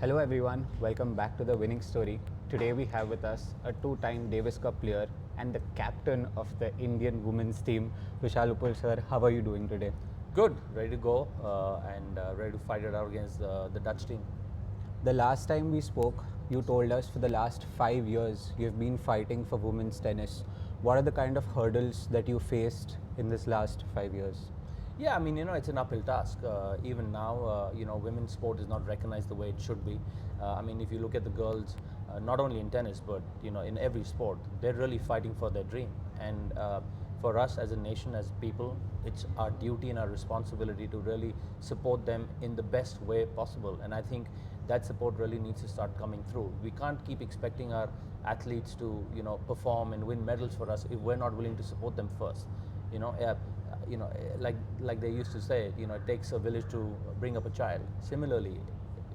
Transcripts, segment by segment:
Hello everyone, welcome back to the winning story. Today we have with us a two-time Davis Cup player and the captain of the Indian women's team, Vishal Uppal sir. How are you doing today? Good, ready to go and ready to fight it out against the Dutch team. The last time we spoke, you told us for the last 5 years you've been fighting for women's tennis. What are the kind of hurdles that you faced in this last 5 years? Yeah, I mean, it's an uphill task. Even now, women's sport is not recognized the way it should be. I mean, if you look at the girls, not only in tennis, but, in every sport, they're really fighting for their dream. And for us as a nation, as people, it's our duty and our responsibility to really support them in the best way possible. And I think that support really needs to start coming through. We can't keep expecting our athletes to, perform and win medals for us if we're not willing to support them first. You know, uh, like they used to say, it takes a village to bring up a child. Similarly,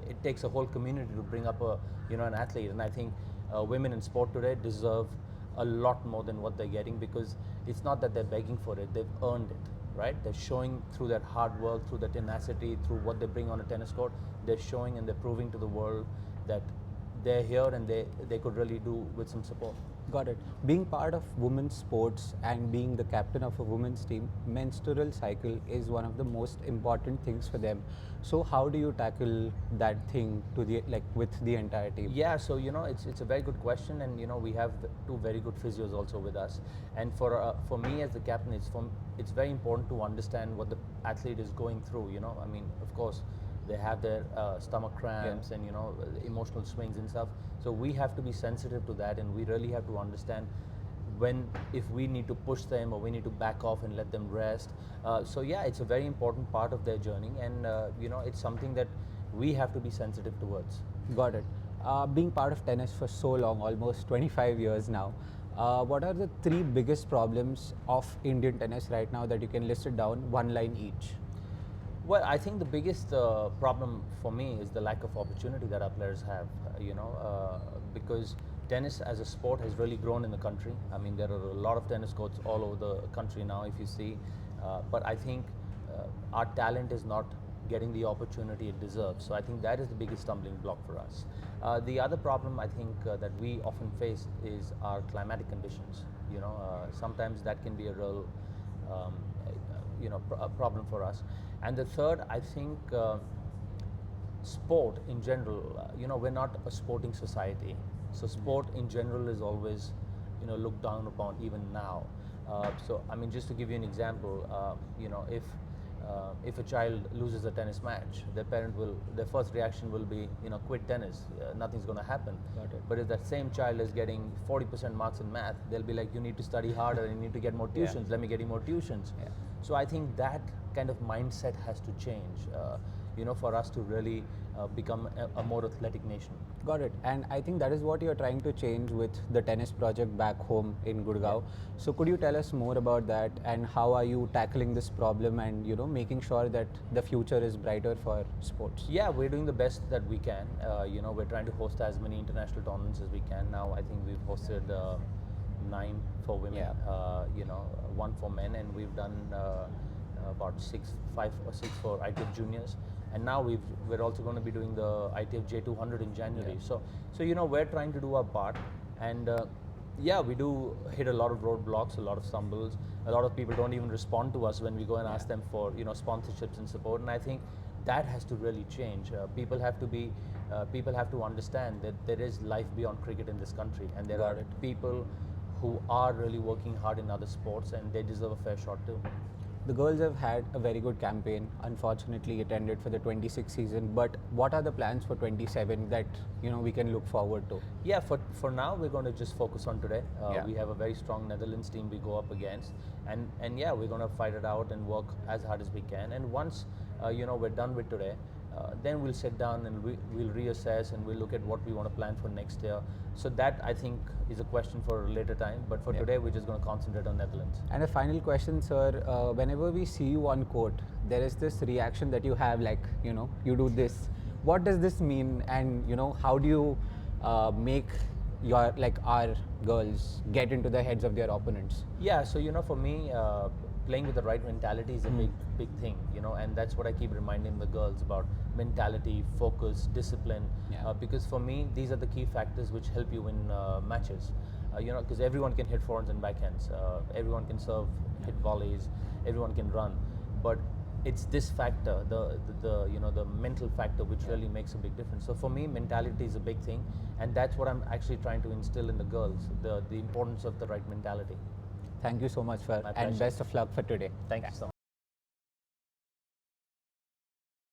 it takes a whole community to bring up an athlete. And I think women in sport today deserve a lot more than what they're getting, because it's not that they're begging for it; they've earned it, right? They're showing through their hard work, through their tenacity, through what they bring on a tennis court. They're showing and they're proving to the world that they're here and they could really do with some support. Got it. Being part of women's sports and being the captain of a women's team, menstrual cycle is one of the most important things for them. So how do you tackle that thing to the with the entire team? Yeah, so it's a very good question, and we have two very good physios also with us. And for me as the captain, it's very important to understand what the athlete is going through. I mean, of course, they have their stomach cramps and emotional swings and stuff. So we have to be sensitive to that, and we really have to understand if we need to push them or we need to back off and let them rest. So yeah, it's a very important part of their journey, and it's something that we have to be sensitive towards. Got it. Being part of tennis for so long, almost 25 years now, what are the three biggest problems of Indian tennis right now that you can list it down, one line each? Well, I think the biggest problem for me is the lack of opportunity that our players have, because tennis as a sport has really grown in the country. I mean, there are a lot of tennis courts all over the country now, if you see. But I think our talent is not getting the opportunity it deserves. So I think that is the biggest stumbling block for us. The other problem I think that we often face is our climatic conditions. Sometimes that can be a real um, a problem for us. And the third, I think, sport in general. We're not a sporting society, so sport in general is always, looked down upon even now. So I mean, just to give you an example, if a child loses a tennis match, their first reaction will be, quit tennis. Nothing's going to happen. Got it. But if that same child is getting 40% marks in math, they'll be like, you need to study harder, you need to get more tuitions. Let me get you more tuitions. Yeah. So I think that kind of mindset has to change, for us to really become a more athletic nation. Got it. And I think that is what you're trying to change with the tennis project back home in Gurgaon. So could you tell us more about that, and how are you tackling this problem and making sure that the future is brighter for sports? Yeah, we're doing the best that we can. We're trying to host as many international tournaments as we can. Now I think we've hosted 9 for women, one for men, and we've done about 5 or 6 for ITF juniors. And now we're also going to be doing the ITF J200 in January. Yeah. So we're trying to do our part, and we do hit a lot of roadblocks, a lot of stumbles. A lot of people don't even respond to us when we go and ask them for sponsorships and support. And I think that has to really change. People have to understand that there is life beyond cricket in this country, and there are people who are really working hard in other sports, and they deserve a fair shot too. The girls have had a very good campaign. Unfortunately, it ended for the 26 season. But what are the plans for 27 that we can look forward to? Yeah, for now we're going to just focus on today. Yeah. We have a very strong Netherlands team we go up against, and yeah, we're going to fight it out and work as hard as we can. And once we're done with today, then we'll sit down and we'll reassess and we'll look at what we want to plan for next year. So that, I think, is a question for a later time. But for today, we're just going to concentrate on Netherlands. And a final question, sir. Whenever we see you on court, there is this reaction that you have, like, you do this. What does this mean? And, how do you make our girls get into the heads of their opponents? Yeah, so for me, playing with the right mentality is a big thing, you know, and that's what I keep reminding the girls about: mentality, focus, discipline. Yeah. Because for me, these are the key factors which help you win matches. You know, because everyone can hit forehands and backhands, everyone can serve, hit volleys, everyone can run, but it's this factor, the you know, the mental factor, which really makes a big difference. So for me, mentality is a big thing, and that's what I'm actually trying to instill in the girls: the importance of the right mentality. Thank you so much, My and pleasure. best of luck for today. Thank you so much.